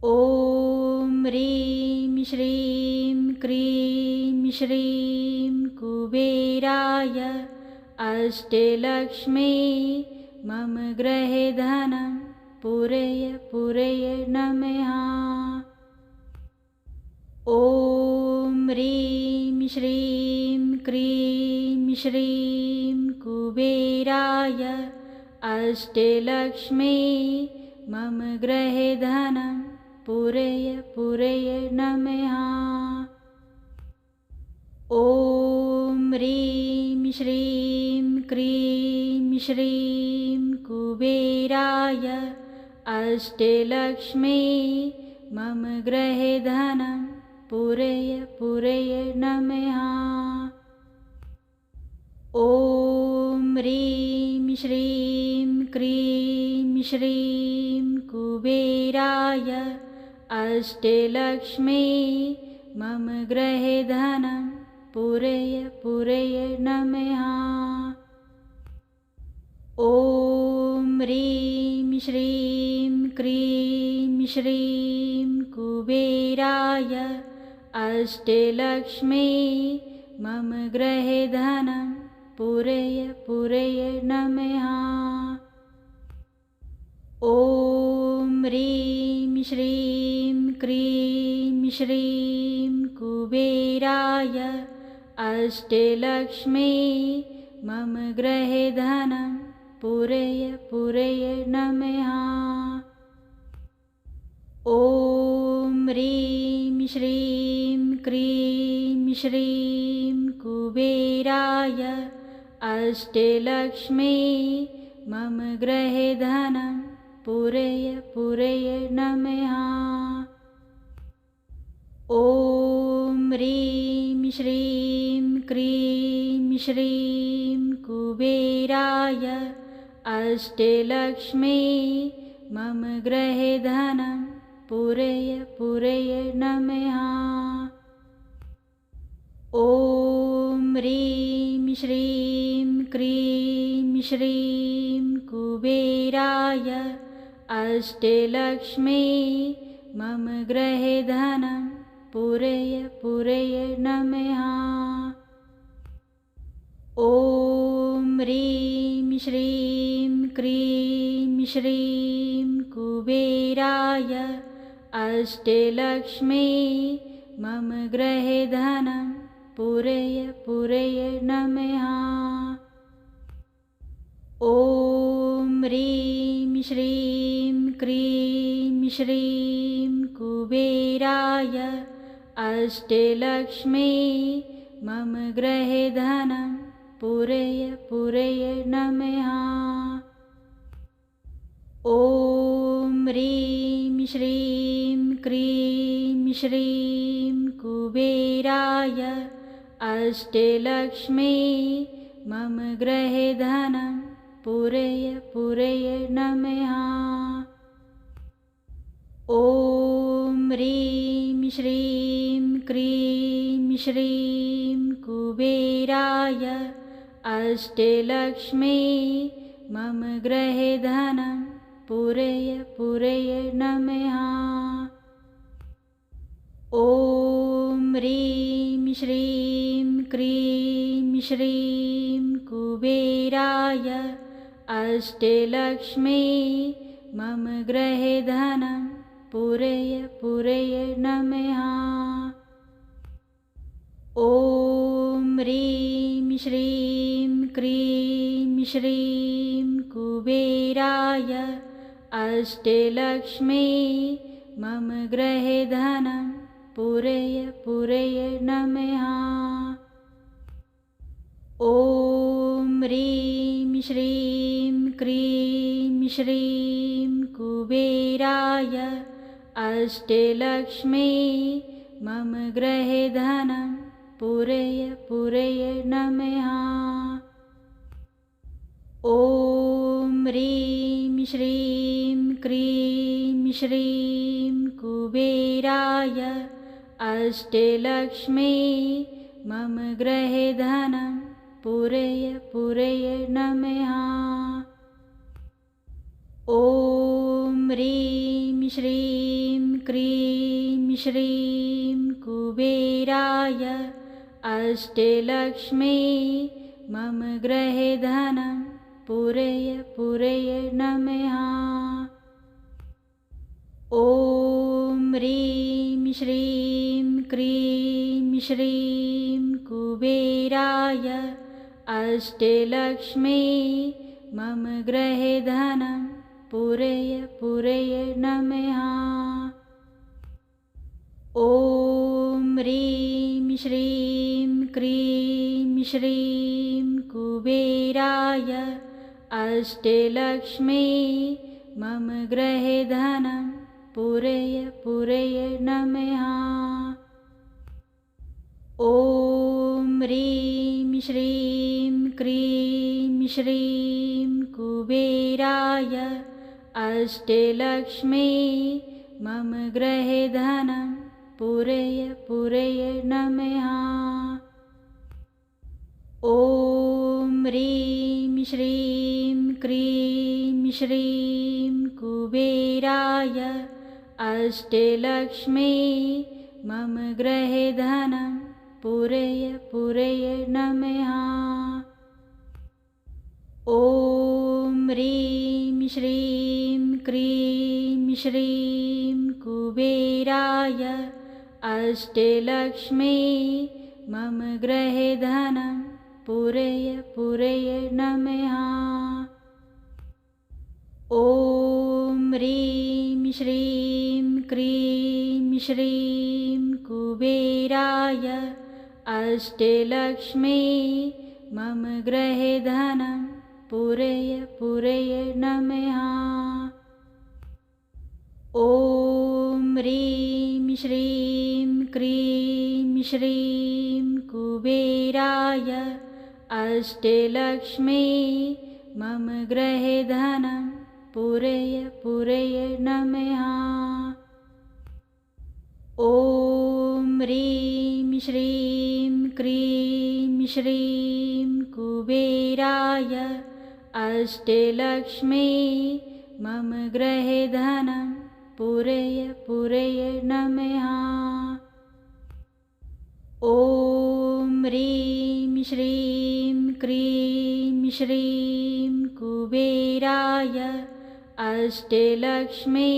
ॐ ह्रीं श्रीं क्रीं श्रीं कुबेराय अष्टलक्ष्मी मम गृहे धनं पूरय नमः। ॐ ह्रीं श्रीं क्रीं श्रीं कुबेराय अष्टलक्ष्मी मम गृहे धनं पूरय नमः। ॐ ह्रीं श्रीं क्रीं श्रीं कुबेराय अष्टलक्ष्मी मम गृहे धनं पूरय नमः। ॐ ह्रीं श्रीं क्रीं श्रीं कुबेराय अष्टलक्ष्मी मम गृहे धनं पूरय नमः। ॐ ह्रीं श्रीं क्रीं श्रीं कुबेराय अष्टलक्ष्मी मम गृहे धनं पूरय नमः। ॐ ह्रीं श्रीं क्रीं श्रीं कुबेराय अष्टलक्ष्मी मम गृहे धनं पूरय नमः। ॐ ह्रीं श्रीं क्रीं श्रीं कुबेराय अष्टलक्ष्मी मम गृहे धनं पूरय नमः। ॐ ह्रीं श्रीं क्रीं श्रीं कुबेराय अष्टलक्ष्मी मम गृहे धनं पूरय नमः। ॐ ह्रीं श्रीं क्रीं श्रीं कुबेराय अष्टलक्ष्मी मम गृहे धनं पूरय नमः। ॐ ह्रीं श्रीं क्रीं श्रीं कुबेराय अष्टलक्ष्मी मम गृहे धनं पूरय नमः। ॐ ह्रीं श्रीं क्रीं श्रीं कुबेराय अष्टलक्ष्मी मम गृहे धनं पूरय नमः। ॐ ह्रीं श्रीं क्रीं श्रीं कुबेराय अष्टलक्ष्मी मम गृहे धनं पूरय नमः। ॐ ह्रीं श्रीं क्रीं श्रीं कुबेराय अष्टलक्ष्मी मम गृहे धनं पूरय नमः। ॐ ह्रीं श्रीं क्रीं श्रीं कुबेराय अष्टलक्ष्मी मम गृहे धनं पूरय नमः। ॐ ह्रीं श्रीं क्रीं श्रीं कुबेराय अष्टलक्ष्मी मम गृहे धनं पूरय नमः। ॐ ह्रीं श्रीं क्रीं श्रीं कुबेराय अष्टलक्ष्मी मम गृहे धनं पूरय नमः। ॐ ह्रीं श्रीं क्रीं श्रीं कुबेराय अष्टलक्ष्मी मम गृहे धनं पूरय नमः। ॐ ह्रीं श्रीं क्रीं श्रीं कुबेराय अष्टलक्ष्मी मम गृहे धनं पूरय पूरय नमः। ॐ ह्रीं श्रीं क्रीं श्रीं कुबेराय अष्टलक्ष्मी मम गृहे धनं पूरय पूरय नमः। ॐ ह्रीं श्रीं क्रीं श्रीं कुबेराय अष्टलक्ष्मी मम गृहे धनं पूरय पूरय नमः। ॐ ह्रीं श्रीं क्रीं श्रीं कुबेराय अष्टलक्ष्मी मम गृहे धनं पूरय पूरय नमः। ॐ ह्रीं श्रीं क्रीं श्रीं कुबेराय अष्टलक्ष्मी मम गृहे धनं पूरय पूरय नमः। ॐ ह्रीं श्रीं क्रीं श्रीं कुबेराय अष्टलक्ष्मी मम गृहे धनं पूरय पूरय नमः। ॐ ह्रीं श्रीं क्रीं श्रीं कुबेराय अष्टलक्ष्मी मम गृहे धनं पूरय पूरय नमः। ॐ ह्रीं श्रीं क्रीं श्रीं कुबेराय अष्टलक्ष्मी मम गृहे धनं पूरय पूरय नमः। ॐ ह्रीं श्रीं क्रीं श्रीं कुबेराय अष्टलक्ष्मी मम गृहे धनं पूरय पूरय नमः। ॐ ह्रीं श्रीं क्रीं श्रीं कुबेराय अष्टलक्ष्मी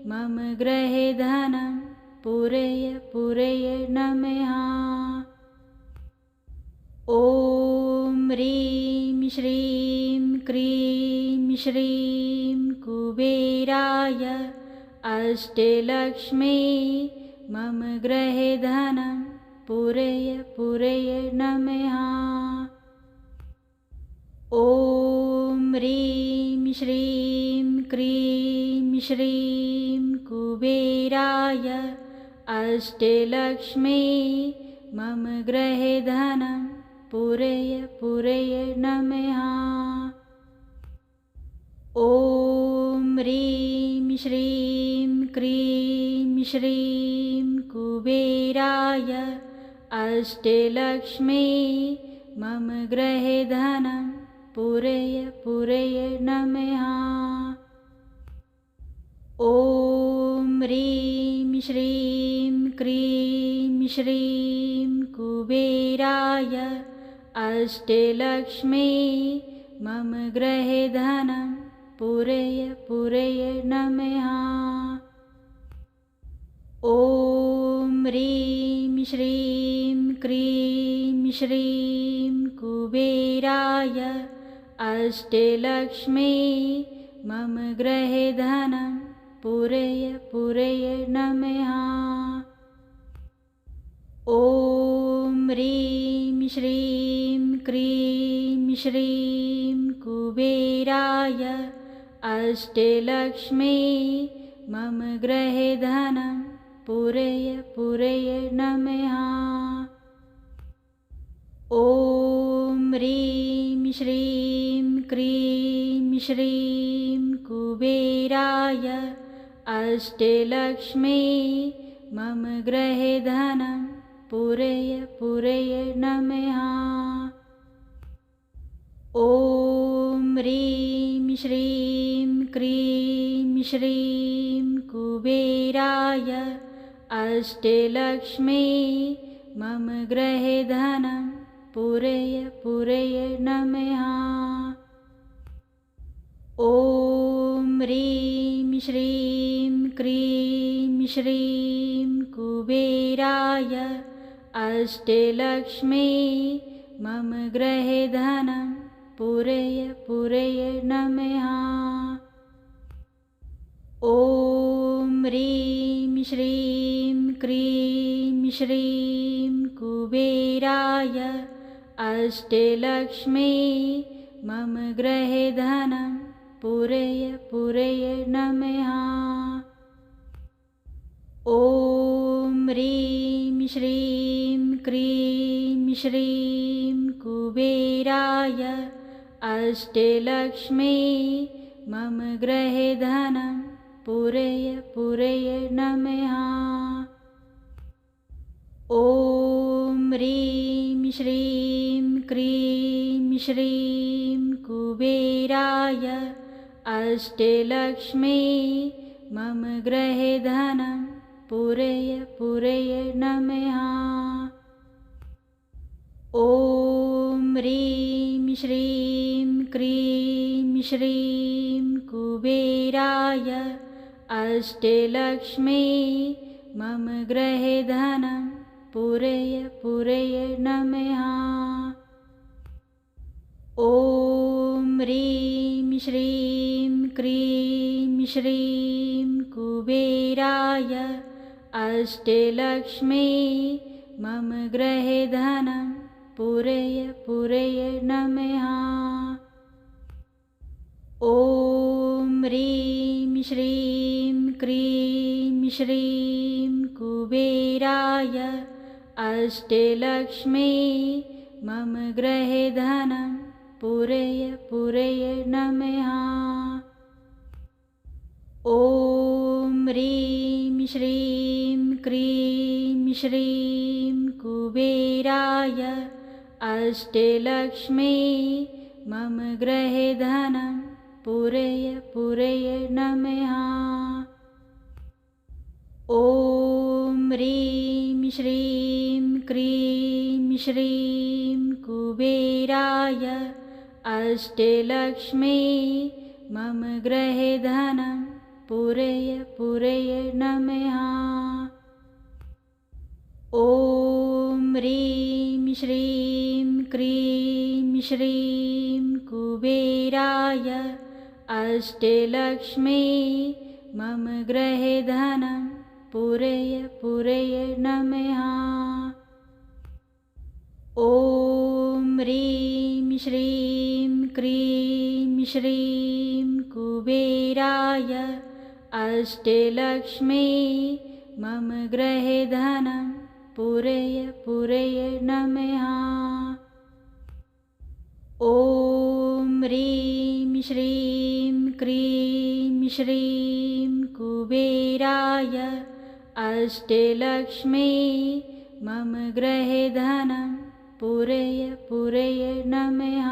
मम गृहे धनं पूरय पूरय नमः। ॐ ह्रीं श्रीं क्रीं श्रीं कुबेराय अष्टलक्ष्मी मम गृहे धनं पूरय पूरय नमः। ॐ ह्रीं श्रीं क्रीं श्रीं कुबेराय अष्टलक्ष्मी मम गृहे धनं पूरय पूरय नमः। ॐ ह्रीं श्रीं क्रीं श्रीं कुबेराय अष्टलक्ष्मी मम गृहे धनं पूरय पूरय नमः। ॐ ह्रीं श्रीं क्रीं श्रीं कुबेराय अष्टलक्ष्मी मम गृहे धनं पूरय पूरय नमः। ॐ ह्रीं श्रीं क्रीं श्रीं कुबेराय अष्टलक्ष्मी मम गृहे धनं पूरय पूरय नमः। ॐ ह्रीं श्रीं क्रीं श्रीं कुबेराय अष्टलक्ष्मी मम गृहे धनं पूरय पूरय नमः। ॐ ह्रीं श्रीं क्रीं श्रीं कुबेराय अष्टलक्ष्मी मम गृहे धनं पूरय पूरय नमः। ॐ ह्रीं श्रीं क्रीं श्रीं कुबेराय अष्टलक्ष्मी मम गृहे धनं पूरय पूरय नमः। ॐ ह्रीं श्रीं क्रीं श्रीं कुबेराय अष्टलक्ष्मी मम गृहे धनं पूरय पूरय नमः। ॐ ह्रीं श्रीं क्रीं श्रीं कुबेराय अष्टलक्ष्मी मम गृहे धनं पूरय पूरय नमः। ॐ ह्रीं श्रीं क्रीं श्रीं कुबेराय अष्टलक्ष्मी मम गृहे धनं पूरय पूरय नमः। ॐ ह्रीं श्रीं क्रीं श्रीं कुबेराय अष्टलक्ष्मी मम गृहे धनं पूरय पूरय नमः। ॐ ह्रीं श्रीं क्रीं श्रीं कुबेराय अष्टलक्ष्मी मम गृहे धनं पूरय पूरय नमः। ॐ ह्रीं श्रीं क्रीं श्रीं कुबेराय अष्टलक्ष्मी मम गृहे धनं पूरय पूरय नमः। ॐ ह्रीं श्रीं क्रीं श्रीं कुबेराय अष्टलक्ष्मी मम गृहे धनं पूरय पूरय नमः। ॐ ह्रीं श्रीं क्रीं श्रीं कुबेराय अष्टलक्ष्मी मम गृहे धनं पूरय पूरय नमः। ॐ ह्रीं श्रीं क्रीं श्रीं कुबेराय अष्टलक्ष्मी मम गृहे धनं पूरय पूरय नमः। ॐ ह्रीं श्रीं क्रीं श्रीं कुबेराय अष्टलक्ष्मी मम गृहे धनं पूरय पूरय नमः। ॐ ह्रीं श्रीं क्रीं श्रीं कुबेराय अष्टलक्ष्मी मम गृहे धनं पूरय पूरय नमः। ॐ ह्रीं श्रीं क्रीं श्रीं कुबेराय अष्टलक्ष्मी मम गृहे धनं पूरय पूरय नमः।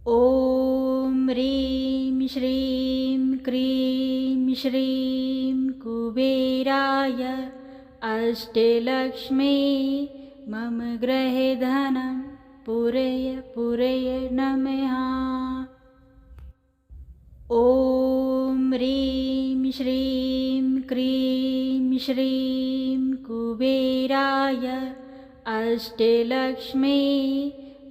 ॐ ह्रीं श्रीं क्रीं श्रीं कुबेराय अष्टलक्ष्मी मम गृहे धनं पूरय पूरय नमः। ॐ ह्रीं श्रीं क्रीं श्रीं कुबेराय अष्टलक्ष्मी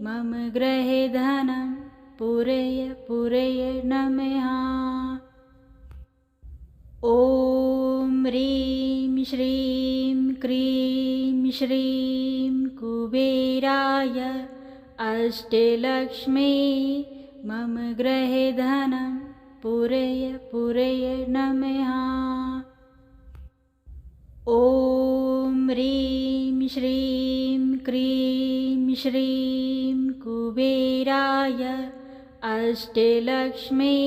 मम गृहे धनं पूरय पूरय नमः। ॐ ह्रीं श्रीं क्रीं श्रीं कुबेराय अष्टलक्ष्मी मम गृहे धनं पूरय पूरय नमः। ॐ ह्रीं श्रीं क्रीं श्रीं कुबेराय अष्टलक्ष्मी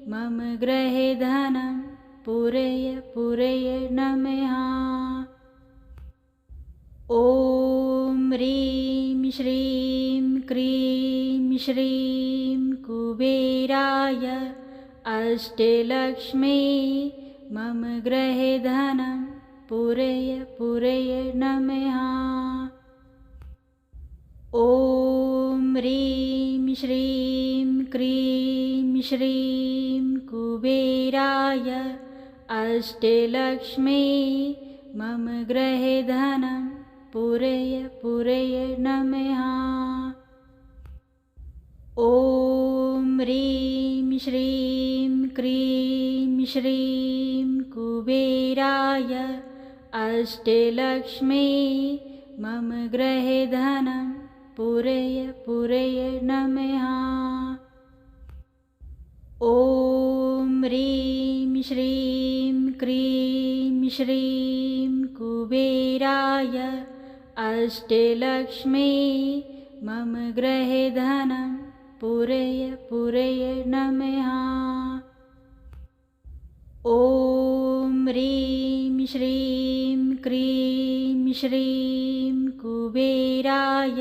मम गृहे धनं पूरय पूरय नमः। ॐ ह्रीं श्रीं क्रीं श्रीं कुबेराय अष्टलक्ष्मी मम गृहे धनं पूरय पूरय नमः। ॐ ह्रीं श्रीं क्रीं श्रीं कुबेराय अष्टलक्ष्मी मम गृहे धनं पूरय पूरय नमः। ॐ ह्रीं श्रीं क्रीं श्रीं कुबेराय अष्टलक्ष्मी मम गृहे धनं पूरय पूरय नमः। ॐ ह्रीं श्रीं क्रीं श्रीं कुबेराय अष्टलक्ष्मी मम गृहे धनं पूरय पूरय नमः। ॐ ह्रीं श्रीं क्रीं श्रीं कुबेराय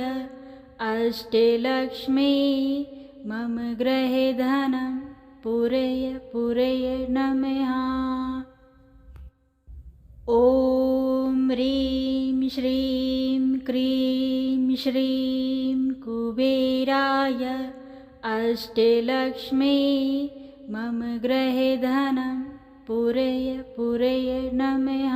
अष्टलक्ष्मी मम गृहे धनं पूरय पूरय नमः। ॐ ह्रीं श्रीं क्रीं श्रीं कुबेराय अष्टलक्ष्मी मम गृहे धनं पूरय पूरय नमः।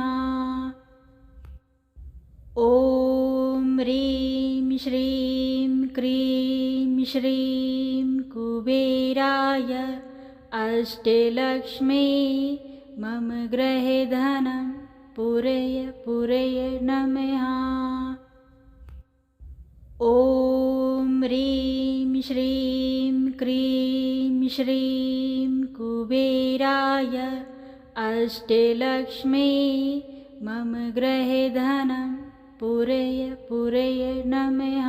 ॐ ह्रीं श्रीं क्रीं श्रीं कुबेराय अष्टलक्ष्मी मम गृहे धनं पूरय पूरय नमः। ॐ ह्रीं श्रीं क्रीं श्रीं कुबेराय अष्टलक्ष्मी मम गृहे धनं पूरय पूरय नमः।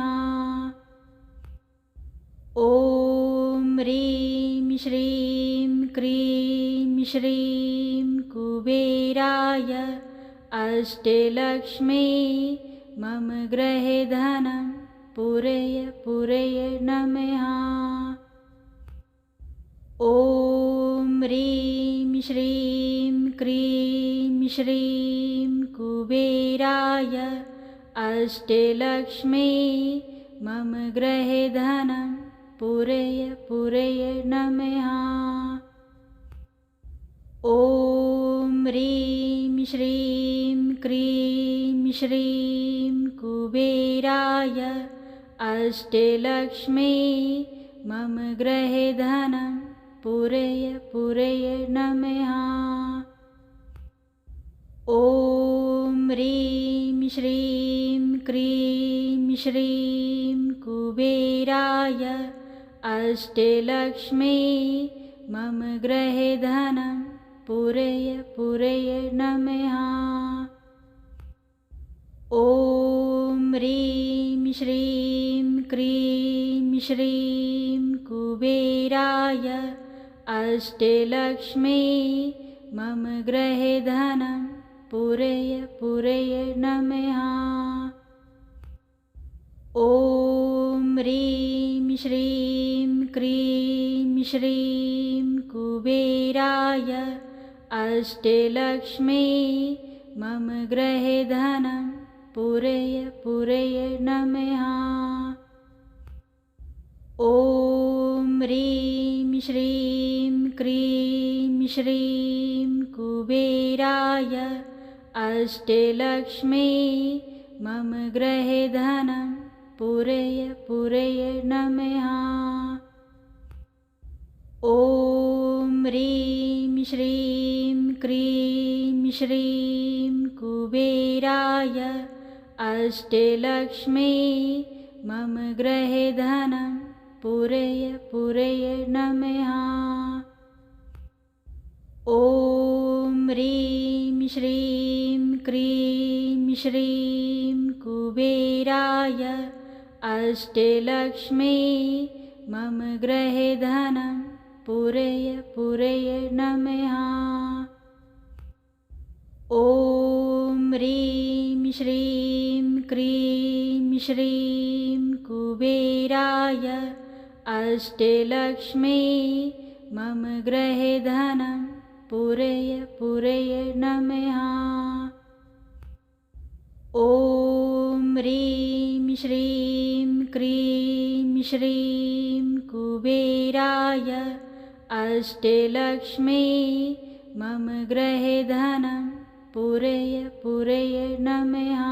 ॐ ह्रीं श्रीं क्रीं श्रीं कुबेराय अष्टलक्ष्मी मम गृहे धनं पूरय पूरय नमः। ॐ ह्रीं श्रीं क्रीं श्रीं कुबेराय अष्टलक्ष्मी मम गृहे धनं पूरय पूरय नमः। ॐ ह्रीं श्रीं क्रीं श्रीं कुबेराय अष्टलक्ष्मी मम गृहे धनं पूरय पूरय नमः। ॐ ह्रीं श्रीं क्रीं श्रीं कुबेराय अष्टलक्ष्मी मम गृहे धनं पूरय पूरय नमः। ॐ ह्रीं श्रीं क्रीं श्रीं कुबेराय अष्टलक्ष्मी मम गृहे धनं पूरय पूरय नमः। ॐ ह्रीं श्रीं क्रीं श्रीं कुबेराय अष्टलक्ष्मी मम गृहे धनं पूरय पूरय नमः। ॐ ह्रीं श्रीं क्रीं श्रीं कुबेराय अष्टलक्ष्मी मम गृहे धनं पूरय पूरय नमः। ॐ ह्रीं श्रीं क्रीं श्रीं कुबेराय अष्टलक्ष्मी मम गृहे धनं पूरय पूरय नमः। ॐ ह्रीं श्रीं क्रीं श्रीं कुबेराय अष्टलक्ष्मी मम गृहे धनं पूरय पूरय नमः। ॐ ह्रीं श्रीं क्रीं श्रीं कुबेराय अष्टलक्ष्मी मम गृहे धनं पूरय पूरय नमः। ॐ ह्रीं श्रीं क्रीं श्रीं कुबेराय अष्टलक्ष्मी मम गृहे धनं पूरय पूरय नमः।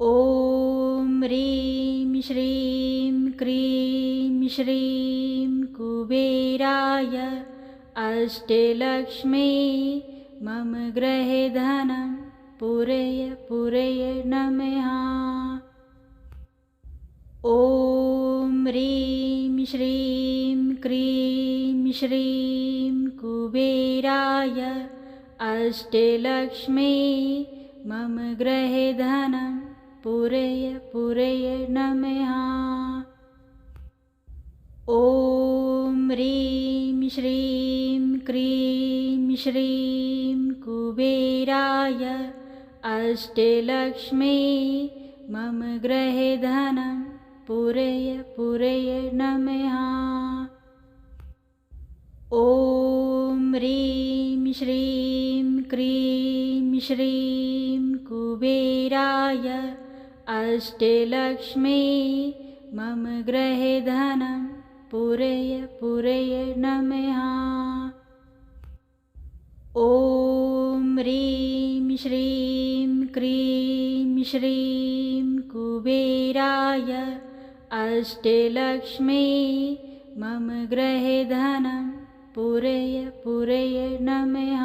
ॐ ह्रीं श्रीं क्रीं श्रीं कुबेराय अष्टलक्ष्मी मम गृहे धनं पूरय पूरय नमः। ॐ ह्रीं श्रीं क्रीं श्रीं कुबेराय अष्टलक्ष्मी मम गृहे धनं पूरय पूरय नमः। ॐ ह्रीं श्रीं क्रीं श्रीं कुबेराय अष्टलक्ष्मी मम गृहे धनं पूरय पूरय नमः। ॐ ह्रीं श्रीं क्रीं श्रीं कुबेराय अष्टलक्ष्मी मम गृहे धनं पूरय पूरय नमः। ॐ ह्रीं श्रीं क्रीं श्रीं कुबेराय अष्टलक्ष्मी मम गृहे धनं पूरय पूरय नमः।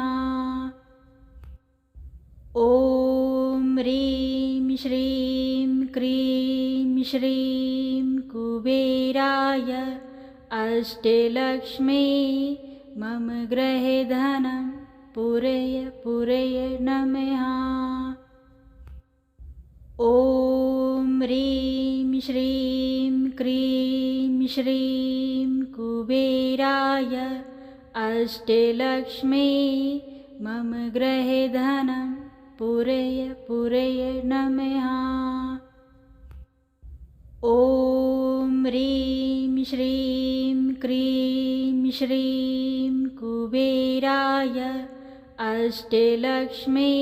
ॐ ह्रीं श्रीं क्रीं श्रीं कुबेराय अष्टलक्ष्मी मम गृहे धनं पूरय पूरय नमः। ॐ ह्रीं श्रीं क्रीं श्रीं कुबेराय अष्टलक्ष्मी मम गृहे धनं पूरय पूरय नमः। ॐ ह्रीं श्रीं क्रीं श्रीं कुबेराय अष्टलक्ष्मी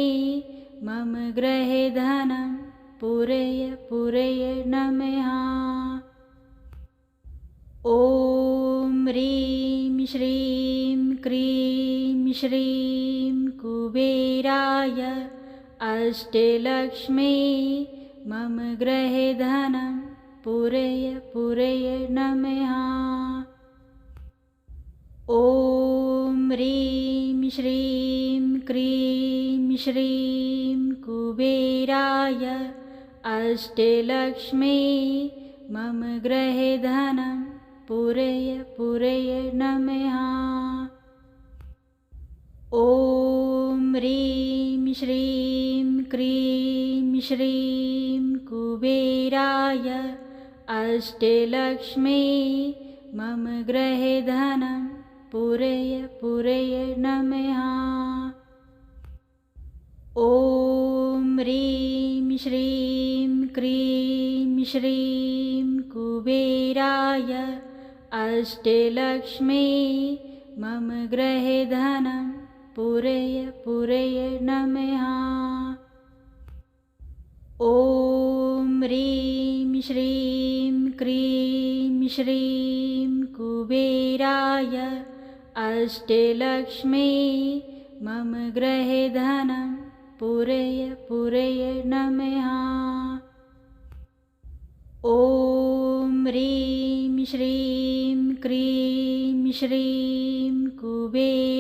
मम गृहे धनं पूरय पूरय नमः। ॐ ह्रीं श्रीं क्रीं श्रीं कुबेराय अष्टलक्ष्मी मम गृहे धनं पूरय पूरय नमः। ॐ ह्रीं श्रीं क्रीं श्रीं कुबेराय अष्टलक्ष्मी मम गृहे धनं पूरय पूरय नमः। ॐ ह्रीं श्रीं क्रीं श्रीं कुबेराय अष्टलक्ष्मी मम गृहे धनं पूरय पूरय नमः। ॐ ह्रीं श्रीं क्रीं श्रीं कुबेराय अष्टलक्ष्मी मम गृहे धनं पूरय पूरय नमः। ॐ ह्रीं श्रीं क्रीं श्रीं कुबेराय अष्टलक्ष्मी मम गृहे धनं पूरय पूरय नमः। ॐ ह्रीं श्रीं क्रीं श्रीं कुबेराय